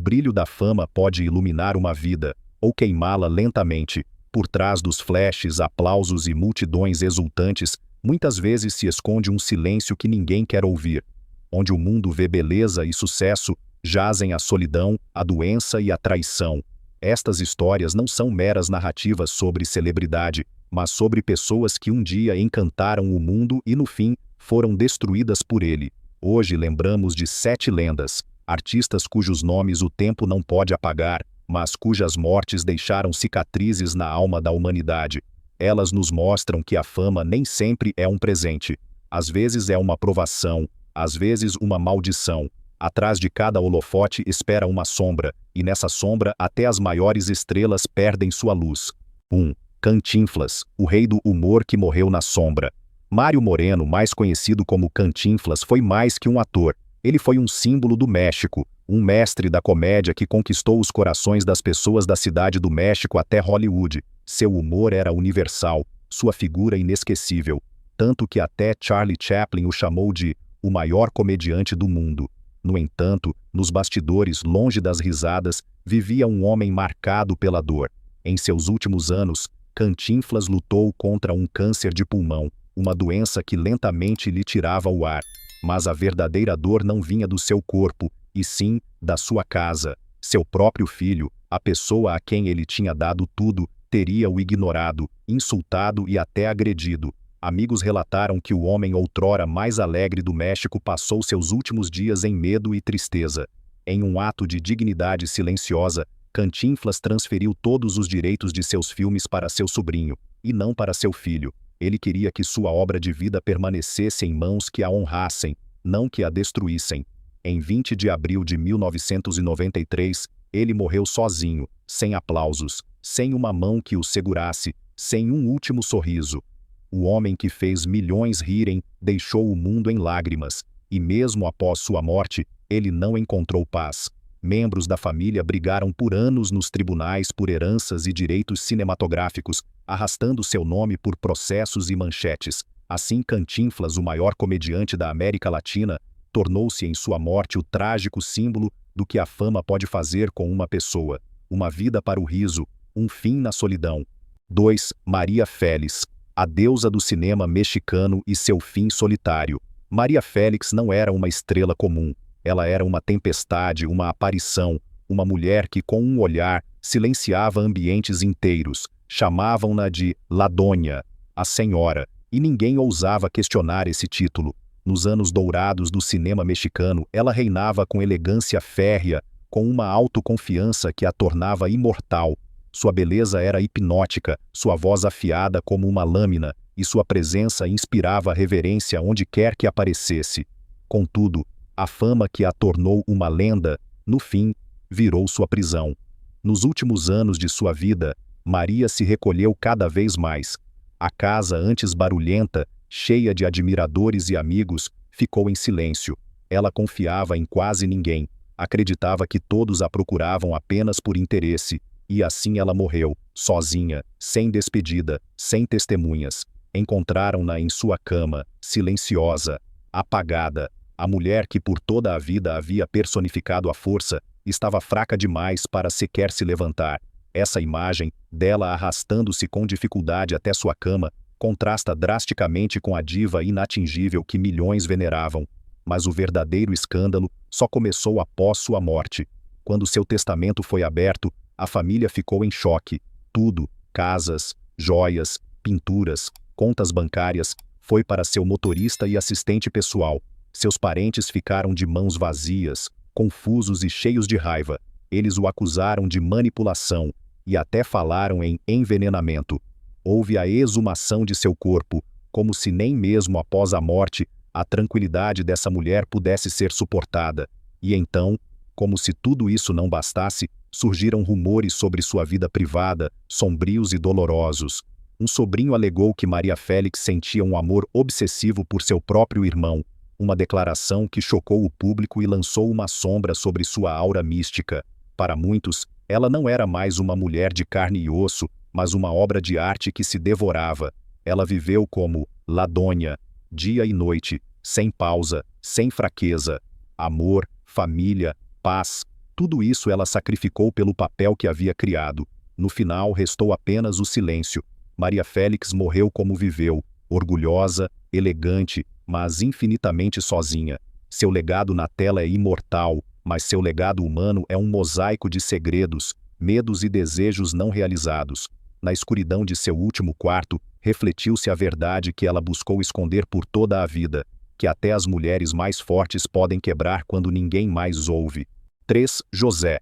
brilho da fama pode iluminar uma vida, ou queimá-la lentamente. Por trás dos flashes, aplausos e multidões exultantes, muitas vezes se esconde um silêncio que ninguém quer ouvir. Onde o mundo vê beleza e sucesso, jazem a solidão, a doença e a traição. Estas histórias não são meras narrativas sobre celebridade, mas sobre pessoas que um dia encantaram o mundo e, no fim, foram destruídas por ele. Hoje lembramos de 7 lendas, artistas cujos nomes o tempo não pode apagar, mas cujas mortes deixaram cicatrizes na alma da humanidade. Elas nos mostram que a fama nem sempre é um presente. Às vezes é uma provação, às vezes uma maldição. Atrás de cada holofote espera uma sombra, e nessa sombra até as maiores estrelas perdem sua luz. 1. Cantinflas, o rei do humor que morreu na sombra. Mário Moreno, mais conhecido como Cantinflas, foi mais que um ator. Ele foi um símbolo do México, um mestre da comédia que conquistou os corações das pessoas da cidade do México até Hollywood. Seu humor era universal, sua figura inesquecível, tanto que até Charlie Chaplin o chamou de o maior comediante do mundo. No entanto, nos bastidores, longe das risadas, vivia um homem marcado pela dor. Em seus últimos anos, Cantinflas lutou contra um câncer de pulmão, uma doença que lentamente lhe tirava o ar. Mas a verdadeira dor não vinha do seu corpo, e sim da sua casa. Seu próprio filho, a pessoa a quem ele tinha dado tudo, teria-o ignorado, insultado e até agredido. Amigos relataram que o homem outrora mais alegre do México passou seus últimos dias em medo e tristeza. Em um ato de dignidade silenciosa, Cantinflas transferiu todos os direitos de seus filmes para seu sobrinho, e não para seu filho. Ele queria que sua obra de vida permanecesse em mãos que a honrassem, não que a destruíssem. Em 20 de abril de 1993, ele morreu sozinho, sem aplausos, sem uma mão que o segurasse, sem um último sorriso. O homem que fez milhões rirem deixou o mundo em lágrimas, e mesmo após sua morte, ele não encontrou paz. Membros da família brigaram por anos nos tribunais por heranças e direitos cinematográficos, arrastando seu nome por processos e manchetes. Assim, Cantinflas, o maior comediante da América Latina, tornou-se em sua morte o trágico símbolo do que a fama pode fazer com uma pessoa. Uma vida para o riso, um fim na solidão. 2. Maria Félix, a deusa do cinema mexicano e seu fim solitário. Maria Félix não era uma estrela comum. Ela era uma tempestade, uma aparição, uma mulher que com um olhar silenciava ambientes inteiros. Chamavam-na de La Doña, a Senhora, e ninguém ousava questionar esse título. Nos anos dourados do cinema mexicano, ela reinava com elegância férrea, com uma autoconfiança que a tornava imortal. Sua beleza era hipnótica, sua voz afiada como uma lâmina, e sua presença inspirava reverência onde quer que aparecesse. Contudo, a fama que a tornou uma lenda, no fim, virou sua prisão. Nos últimos anos de sua vida, Maria se recolheu cada vez mais. A casa, antes barulhenta, cheia de admiradores e amigos, ficou em silêncio. Ela confiava em quase ninguém, acreditava que todos a procuravam apenas por interesse, e assim ela morreu, sozinha, sem despedida, sem testemunhas. Encontraram-na em sua cama, silenciosa, apagada. A mulher que por toda a vida havia personificado a força, estava fraca demais para sequer se levantar. Essa imagem, dela arrastando-se com dificuldade até sua cama, contrasta drasticamente com a diva inatingível que milhões veneravam. Mas o verdadeiro escândalo só começou após sua morte. Quando seu testamento foi aberto, a família ficou em choque. Tudo, casas, joias, pinturas, contas bancárias, foi para seu motorista e assistente pessoal. Seus parentes ficaram de mãos vazias, confusos e cheios de raiva. Eles o acusaram de manipulação e até falaram em envenenamento. Houve a exumação de seu corpo, como se nem mesmo após a morte a tranquilidade dessa mulher pudesse ser suportada. E então, como se tudo isso não bastasse, surgiram rumores sobre sua vida privada, sombrios e dolorosos. Um sobrinho alegou que Maria Félix sentia um amor obsessivo por seu próprio irmão, uma declaração que chocou o público e lançou uma sombra sobre sua aura mística. Para muitos, ela não era mais uma mulher de carne e osso, mas uma obra de arte que se devorava. Ela viveu como La Doña, dia e noite, sem pausa, sem fraqueza. Amor, família, paz, Tudo isso ela sacrificou pelo papel que havia criado. No final, restou apenas o silêncio. Maria Félix morreu como viveu, orgulhosa, elegante, mas infinitamente sozinha. Seu legado na tela é imortal, mas seu legado humano é um mosaico de segredos, medos e desejos não realizados. Na escuridão de seu último quarto, refletiu-se a verdade que ela buscou esconder por toda a vida, que até as mulheres mais fortes podem quebrar quando ninguém mais ouve. 3. José.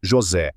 José.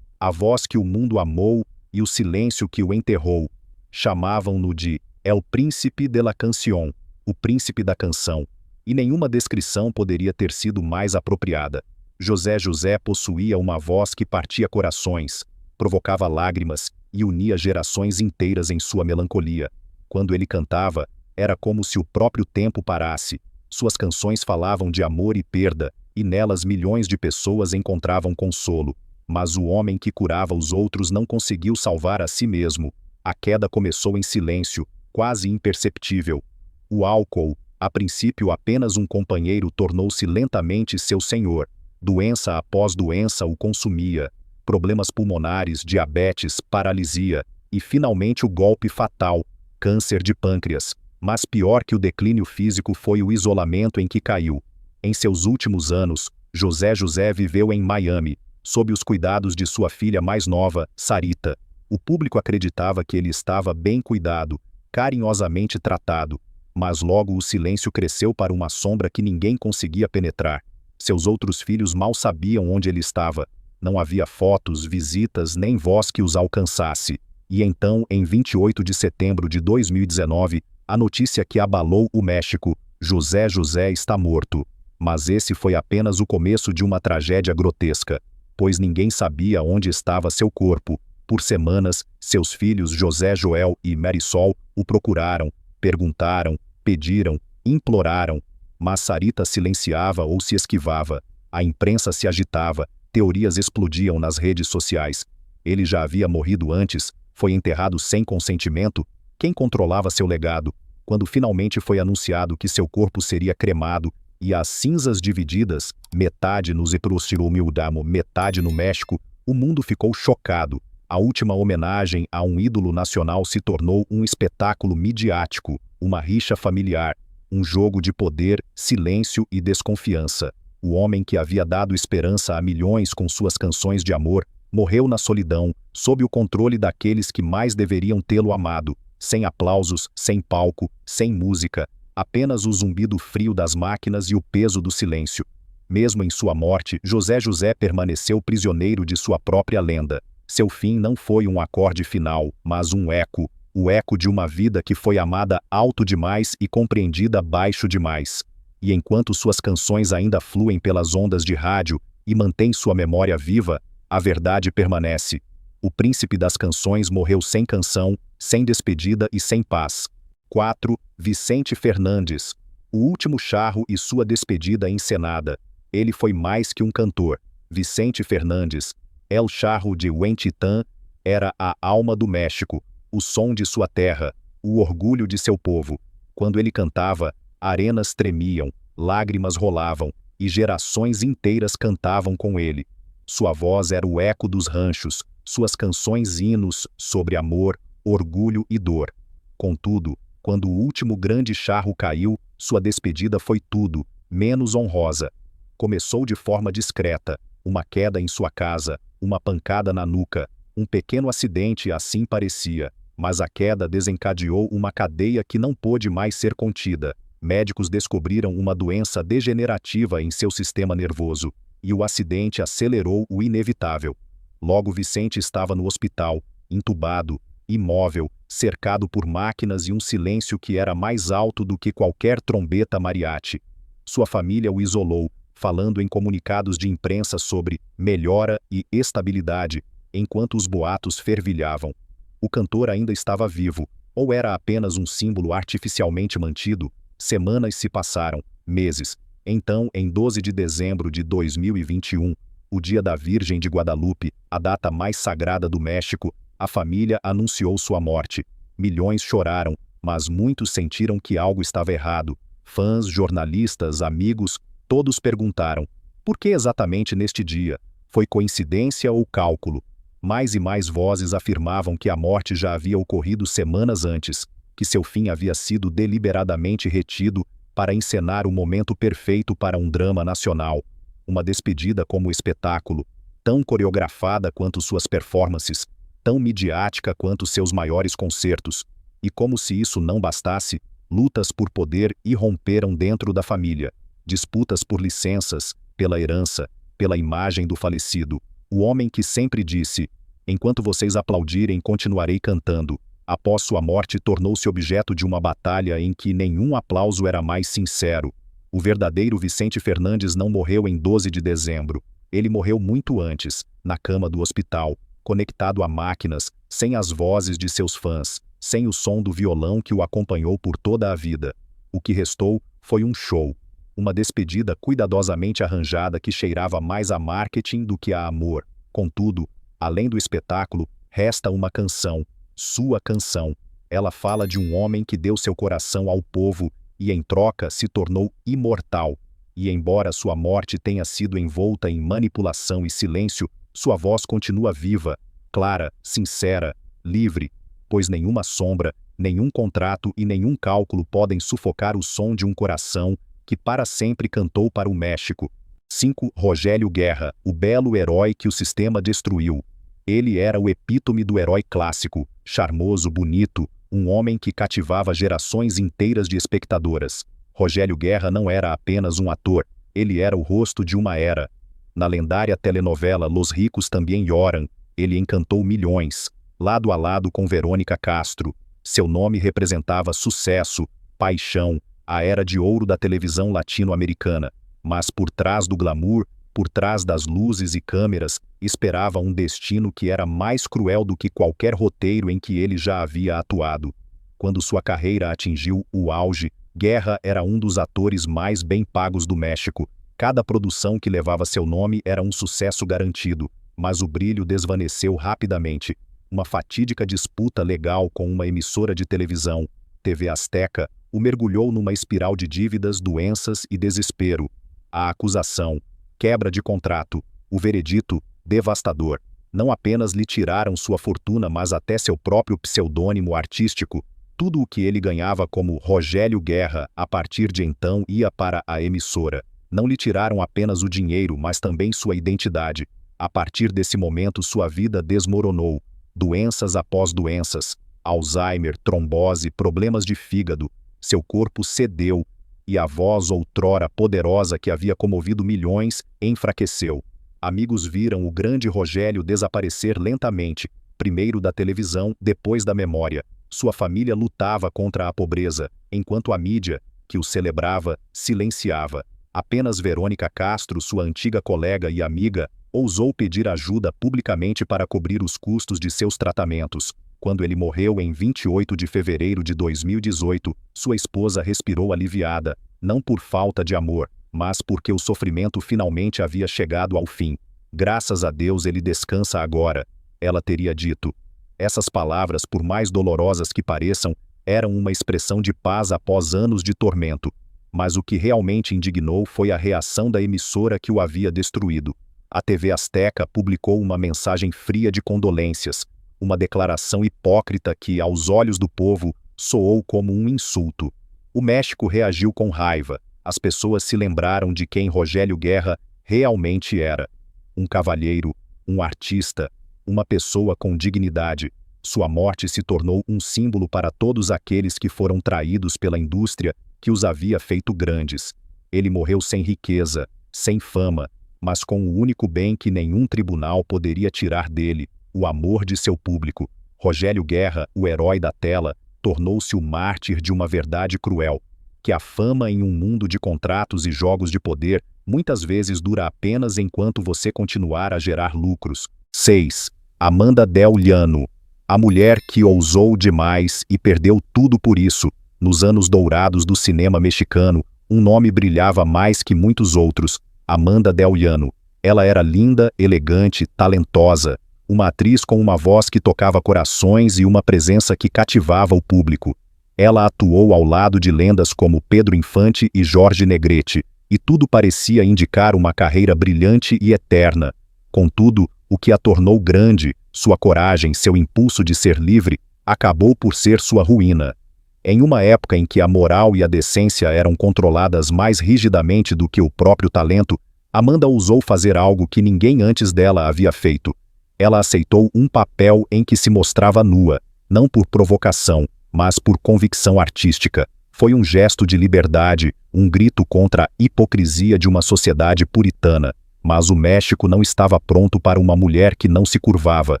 A voz que o mundo amou e o silêncio que o enterrou. Chamavam-no de El Príncipe de la Canción, o príncipe da canção, e nenhuma descrição poderia ter sido mais apropriada. José possuía uma voz que partia corações, provocava lágrimas e unia gerações inteiras em sua melancolia. Quando ele cantava, era como se o próprio tempo parasse. Suas canções falavam de amor e perda, e nelas milhões de pessoas encontravam consolo. Mas o homem que curava os outros não conseguiu salvar a si mesmo. A queda começou em silêncio, quase imperceptível. O álcool, a princípio apenas um companheiro, tornou-se lentamente seu senhor. Doença após doença o consumia. Problemas pulmonares, diabetes, paralisia e finalmente o golpe fatal, câncer de pâncreas. Mas pior que o declínio físico foi o isolamento em que caiu. Em seus últimos anos, José viveu em Miami, sob os cuidados de sua filha mais nova, Sarita. O público acreditava que ele estava bem cuidado, carinhosamente tratado, mas logo o silêncio cresceu para uma sombra que ninguém conseguia penetrar. Seus outros filhos mal sabiam onde ele estava. Não havia fotos, visitas, nem voz que os alcançasse. E então, em 28 de setembro de 2019, a notícia que abalou o México: José está morto. Mas esse foi apenas o começo de uma tragédia grotesca, pois ninguém sabia onde estava seu corpo. Por semanas, seus filhos José Joel e Marisol o procuraram, perguntaram, pediram, imploraram, mas Sarita silenciava ou se esquivava. A imprensa se agitava, teorias explodiam nas redes sociais. Ele já havia morrido antes, foi enterrado sem consentimento. Quem controlava seu legado? Quando finalmente foi anunciado que seu corpo seria cremado e as cinzas divididas, metade nos Estados Unidos, metade no México, o mundo ficou chocado. A última homenagem a um ídolo nacional se tornou um espetáculo midiático, uma rixa familiar, um jogo de poder, silêncio e desconfiança. O homem que havia dado esperança a milhões com suas canções de amor, morreu na solidão, sob o controle daqueles que mais deveriam tê-lo amado, sem aplausos, sem palco, sem música, apenas o zumbido frio das máquinas e o peso do silêncio. Mesmo em sua morte, José permaneceu prisioneiro de sua própria lenda. Seu fim não foi um acorde final, mas um eco, o eco de uma vida que foi amada alto demais e compreendida baixo demais. E enquanto suas canções ainda fluem pelas ondas de rádio e mantêm sua memória viva, a verdade permanece. O príncipe das canções morreu sem canção, sem despedida e sem paz. 4. Vicente Fernandes. O último charro e sua despedida encenada. Ele foi mais que um cantor. Vicente Fernandes, El Charro de Huentitán, era a alma do México, o som de sua terra, o orgulho de seu povo. Quando ele cantava, arenas tremiam, lágrimas rolavam, e gerações inteiras cantavam com ele. Sua voz era o eco dos ranchos, suas canções hinos sobre amor, orgulho e dor. Contudo, quando o último grande charro caiu, sua despedida foi tudo, menos honrosa. Começou de forma discreta, uma queda em sua casa, uma pancada na nuca, um pequeno acidente, assim parecia, mas a queda desencadeou uma cadeia que não pôde mais ser contida. Médicos descobriram uma doença degenerativa em seu sistema nervoso, e o acidente acelerou o inevitável. Logo Vicente estava no hospital, entubado, imóvel, cercado por máquinas e um silêncio que era mais alto do que qualquer trombeta mariachi. Sua família o isolou, falando em comunicados de imprensa sobre melhora e estabilidade, enquanto os boatos fervilhavam. O cantor ainda estava vivo, ou era apenas um símbolo artificialmente mantido? Semanas se passaram, meses. Então, em 12 de dezembro de 2021, o dia da Virgem de Guadalupe, a data mais sagrada do México, a família anunciou sua morte. Milhões choraram, mas muitos sentiram que algo estava errado. Fãs, jornalistas, amigos, todos perguntaram: por que exatamente neste dia? Foi coincidência ou cálculo? Mais e mais vozes afirmavam que a morte já havia ocorrido semanas antes, que seu fim havia sido deliberadamente retido para encenar o momento perfeito para um drama nacional. Uma despedida como espetáculo, tão coreografada quanto suas performances, tão midiática quanto seus maiores concertos. E como se isso não bastasse, lutas por poder irromperam dentro da família, disputas por licenças, pela herança, pela imagem do falecido. O homem que sempre disse: "Enquanto vocês aplaudirem, continuarei cantando", após sua morte tornou-se objeto de uma batalha em que nenhum aplauso era mais sincero. O verdadeiro Vicente Fernandes não morreu em 12 de dezembro. Ele morreu muito antes, na cama do hospital, conectado a máquinas, sem as vozes de seus fãs, sem o som do violão que o acompanhou por toda a vida. O que restou foi um show. Uma despedida cuidadosamente arranjada que cheirava mais a marketing do que a amor. Contudo, além do espetáculo, resta uma canção, sua canção. Ela fala de um homem que deu seu coração ao povo e, em troca, se tornou imortal. E embora sua morte tenha sido envolta em manipulação e silêncio, sua voz continua viva, clara, sincera, livre, pois nenhuma sombra, nenhum contrato e nenhum cálculo podem sufocar o som de um coração que para sempre cantou para o México. 5. Rogério Guerra, o belo herói que o sistema destruiu. Ele era o epítome do herói clássico, charmoso, bonito, um homem que cativava gerações inteiras de espectadoras. Rogério Guerra não era apenas um ator, ele era o rosto de uma era. Na lendária telenovela Los Ricos Também Lloran, ele encantou milhões, lado a lado com Verônica Castro. Seu nome representava sucesso, paixão, a era de ouro da televisão latino-americana. Mas por trás do glamour, por trás das luzes e câmeras, esperava um destino que era mais cruel do que qualquer roteiro em que ele já havia atuado. Quando sua carreira atingiu o auge, Guerra era um dos atores mais bem pagos do México. Cada produção que levava seu nome era um sucesso garantido, mas o brilho desvaneceu rapidamente. Uma fatídica disputa legal com uma emissora de televisão, TV Azteca, o mergulhou numa espiral de dívidas, doenças e desespero. A acusação, quebra de contrato, o veredito, devastador. Não apenas lhe tiraram sua fortuna, mas até seu próprio pseudônimo artístico. Tudo o que ele ganhava como Rogério Guerra, a partir de então, ia para a emissora. Não lhe tiraram apenas o dinheiro, mas também sua identidade. A partir desse momento, sua vida desmoronou. Doenças após doenças, Alzheimer, trombose, problemas de fígado. Seu corpo cedeu, e a voz outrora poderosa que havia comovido milhões enfraqueceu. Amigos viram o grande Rogério desaparecer lentamente, primeiro da televisão, depois da memória. Sua família lutava contra a pobreza, enquanto a mídia, que o celebrava, silenciava. Apenas Verônica Castro, sua antiga colega e amiga, ousou pedir ajuda publicamente para cobrir os custos de seus tratamentos. Quando ele morreu em 28 de fevereiro de 2018, sua esposa respirou aliviada, não por falta de amor, mas porque o sofrimento finalmente havia chegado ao fim. Graças a Deus ele descansa agora, ela teria dito. Essas palavras, por mais dolorosas que pareçam, eram uma expressão de paz após anos de tormento. Mas o que realmente indignou foi a reação da emissora que o havia destruído. A TV Azteca publicou uma mensagem fria de condolências, uma declaração hipócrita que, aos olhos do povo, soou como um insulto. O México reagiu com raiva. As pessoas se lembraram de quem Rogério Guerra realmente era. Um cavalheiro, um artista, uma pessoa com dignidade. Sua morte se tornou um símbolo para todos aqueles que foram traídos pela indústria que os havia feito grandes. Ele morreu sem riqueza, sem fama, mas com o único bem que nenhum tribunal poderia tirar dele, o amor de seu público. Rogério Guerra, o herói da tela, tornou-se o mártir de uma verdade cruel, que a fama em um mundo de contratos e jogos de poder muitas vezes dura apenas enquanto você continuar a gerar lucros. 6. Amanda Del Llano, a mulher que ousou demais e perdeu tudo por isso. Nos anos dourados do cinema mexicano, um nome brilhava mais que muitos outros: Amanda Del Llano. Ela era linda, elegante, talentosa, uma atriz com uma voz que tocava corações e uma presença que cativava o público. Ela atuou ao lado de lendas como Pedro Infante e Jorge Negrete, e tudo parecia indicar uma carreira brilhante e eterna. Contudo, o que a tornou grande, sua coragem, seu impulso de ser livre, acabou por ser sua ruína. Em uma época em que a moral e a decência eram controladas mais rigidamente do que o próprio talento, Amanda ousou fazer algo que ninguém antes dela havia feito. Ela aceitou um papel em que se mostrava nua, não por provocação, mas por convicção artística. Foi um gesto de liberdade, um grito contra a hipocrisia de uma sociedade puritana. Mas o México não estava pronto para uma mulher que não se curvava.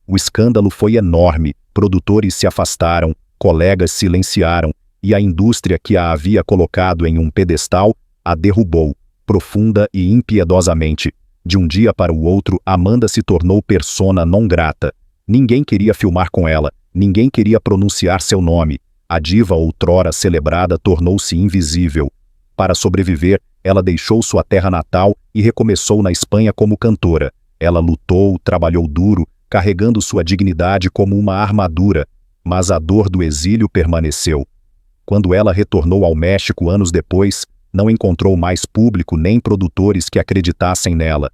O escândalo foi enorme, produtores se afastaram, colegas silenciaram, e a indústria que a havia colocado em um pedestal a derrubou, profunda e impiedosamente. De um dia para o outro, Amanda se tornou persona non grata. Ninguém queria filmar com ela, ninguém queria pronunciar seu nome. A diva outrora celebrada tornou-se invisível. Para sobreviver, ela deixou sua terra natal e recomeçou na Espanha como cantora. Ela lutou, trabalhou duro, carregando sua dignidade como uma armadura, mas a dor do exílio permaneceu. Quando ela retornou ao México anos depois, não encontrou mais público nem produtores que acreditassem nela.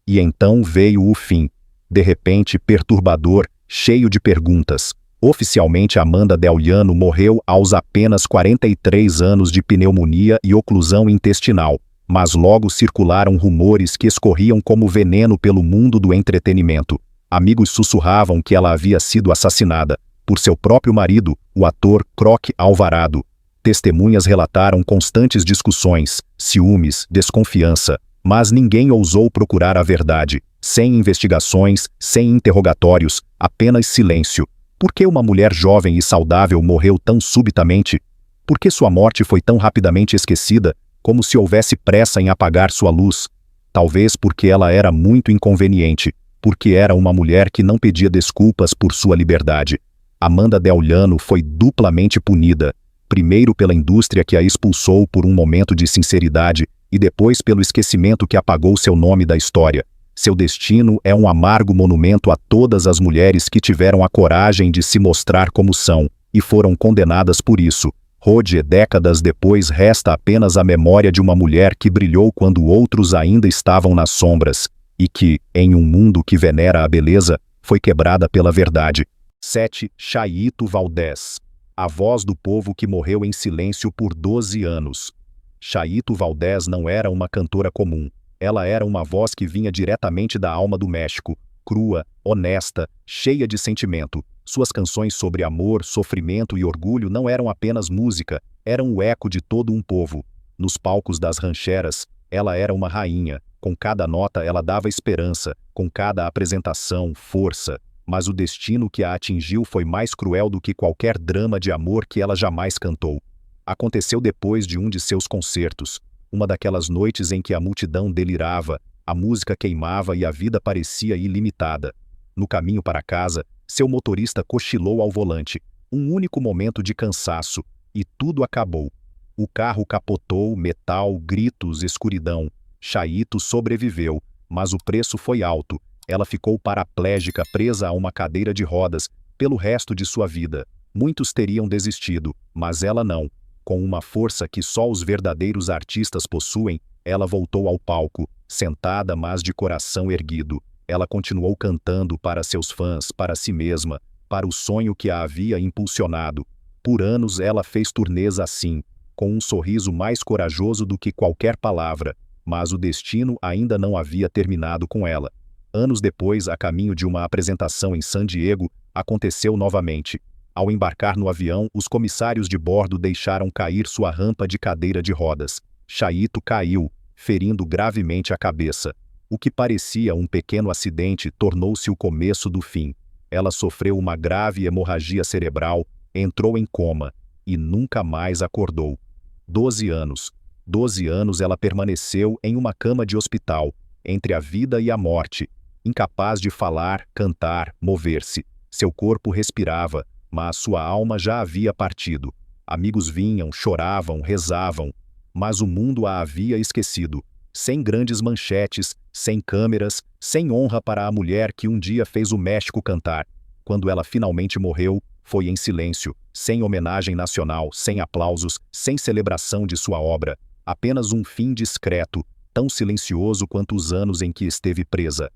E então veio o fim. De repente, perturbador, cheio de perguntas. Oficialmente, Amanda Del Llano morreu aos apenas 43 anos de pneumonia e oclusão intestinal, mas logo circularam rumores que escorriam como veneno pelo mundo do entretenimento. Amigos sussurravam que ela havia sido assassinada por seu próprio marido, o ator Croc Alvarado. Testemunhas relataram constantes discussões, ciúmes, desconfiança, mas ninguém ousou procurar a verdade. Sem investigações, sem interrogatórios, apenas silêncio. Por que uma mulher jovem e saudável morreu tão subitamente? Por que sua morte foi tão rapidamente esquecida, como se houvesse pressa em apagar sua luz? Talvez porque ela era muito inconveniente, porque era uma mulher que não pedia desculpas por sua liberdade. Amanda Del Llano foi duplamente punida, primeiro pela indústria que a expulsou por um momento de sinceridade e depois pelo esquecimento que apagou seu nome da história. Seu destino é um amargo monumento a todas as mulheres que tiveram a coragem de se mostrar como são e foram condenadas por isso. Hoje, décadas depois, resta apenas a memória de uma mulher que brilhou quando outros ainda estavam nas sombras e que, em um mundo que venera a beleza, foi quebrada pela verdade. 7. Chaito Valdés, a voz do povo que morreu em silêncio por 12 anos. Chaito Valdés não era uma cantora comum. Ela era uma voz que vinha diretamente da alma do México, crua, honesta, cheia de sentimento. Suas canções sobre amor, sofrimento e orgulho não eram apenas música, eram o eco de todo um povo. Nos palcos das rancheras, ela era uma rainha. Com cada nota ela dava esperança, com cada apresentação, força. Mas o destino que a atingiu foi mais cruel do que qualquer drama de amor que ela jamais cantou. Aconteceu depois de um de seus concertos. Uma daquelas noites em que a multidão delirava, a música queimava e a vida parecia ilimitada. No caminho para casa, seu motorista cochilou ao volante. Um único momento de cansaço, e tudo acabou. O carro capotou, metal, gritos, escuridão. Chaito sobreviveu, mas o preço foi alto. Ela ficou paraplégica, presa a uma cadeira de rodas, pelo resto de sua vida. Muitos teriam desistido, mas ela não. Com uma força que só os verdadeiros artistas possuem, ela voltou ao palco, sentada mas de coração erguido. Ela continuou cantando para seus fãs, para si mesma, para o sonho que a havia impulsionado. Por anos ela fez turnês assim, com um sorriso mais corajoso do que qualquer palavra, mas o destino ainda não havia terminado com ela. Anos depois, a caminho de uma apresentação em San Diego, aconteceu novamente. Ao embarcar no avião, os comissários de bordo deixaram cair sua rampa de cadeira de rodas. Chaito caiu, ferindo gravemente a cabeça. O que parecia um pequeno acidente tornou-se o começo do fim. Ela sofreu uma grave hemorragia cerebral, entrou em coma e nunca mais acordou. 12 anos. 12 anos ela permaneceu em uma cama de hospital, entre a vida e a morte, incapaz de falar, cantar, mover-se. Seu corpo respirava, mas sua alma já havia partido. Amigos vinham, choravam, rezavam, mas o mundo a havia esquecido. Sem grandes manchetes, sem câmeras, sem honra para a mulher que um dia fez o México cantar. Quando ela finalmente morreu, foi em silêncio, sem homenagem nacional, sem aplausos, sem celebração de sua obra. Apenas um fim discreto, tão silencioso quanto os anos em que esteve presa.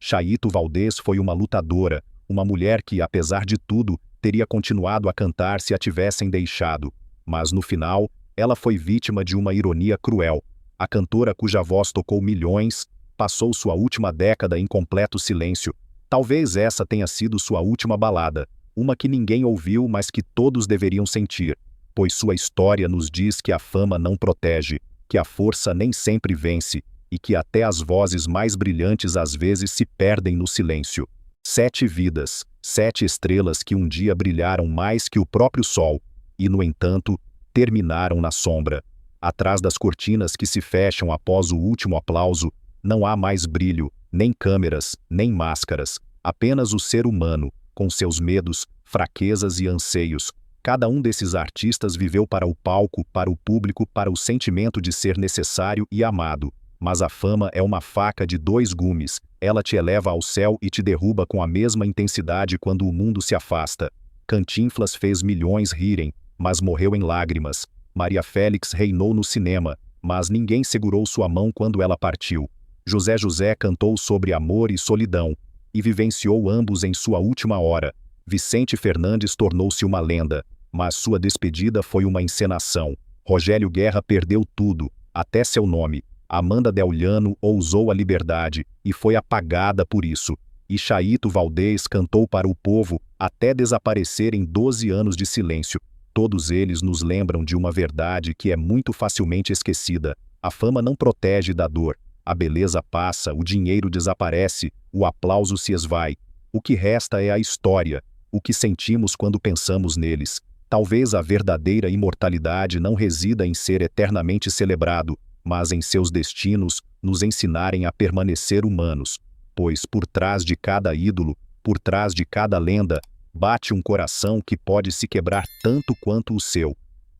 Chaito Valdez foi uma lutadora, uma mulher que, apesar de tudo, teria continuado a cantar se a tivessem deixado. Mas no final, ela foi vítima de uma ironia cruel. A cantora cuja voz tocou milhões, passou sua última década em completo silêncio. Talvez essa tenha sido sua última balada, uma que ninguém ouviu, mas que todos deveriam sentir, pois sua história nos diz que a fama não protege, que a força nem sempre vence, e que até as vozes mais brilhantes às vezes se perdem no silêncio. 7 vidas, 7 estrelas que um dia brilharam mais que o próprio sol, e, no entanto, terminaram na sombra. Atrás das cortinas que se fecham após o último aplauso, não há mais brilho, nem câmeras, nem máscaras, apenas o ser humano, com seus medos, fraquezas e anseios. Cada um desses artistas viveu para o palco, para o público, para o sentimento de ser necessário e amado. Mas a fama é uma faca de 2 gumes, ela te eleva ao céu e te derruba com a mesma intensidade quando o mundo se afasta. Cantinflas fez milhões rirem, mas morreu em lágrimas. Maria Félix reinou no cinema, mas ninguém segurou sua mão quando ela partiu. José José cantou sobre amor e solidão, e vivenciou ambos em sua última hora. Vicente Fernandes tornou-se uma lenda, mas sua despedida foi uma encenação. Rogério Guerra perdeu tudo, até seu nome. Amanda Del Llano ousou a liberdade, e foi apagada por isso. E Chaito Valdez cantou para o povo, até desaparecer em 12 anos de silêncio. Todos eles nos lembram de uma verdade que é muito facilmente esquecida. A fama não protege da dor. A beleza passa, o dinheiro desaparece, o aplauso se esvai. O que resta é a história, o que sentimos quando pensamos neles. Talvez a verdadeira imortalidade não resida em ser eternamente celebrado, mas em seus destinos nos ensinarem a permanecer humanos. Pois por trás de cada ídolo, por trás de cada lenda, bate um coração que pode se quebrar tanto quanto o seu.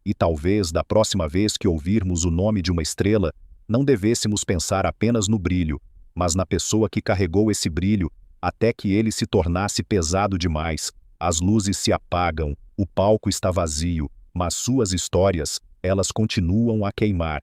E talvez, da próxima vez que ouvirmos o nome de uma estrela, não devêssemos pensar apenas no brilho, mas na pessoa que carregou esse brilho, até que ele se tornasse pesado demais. As luzes se apagam, o palco está vazio, mas suas histórias, elas continuam a queimar.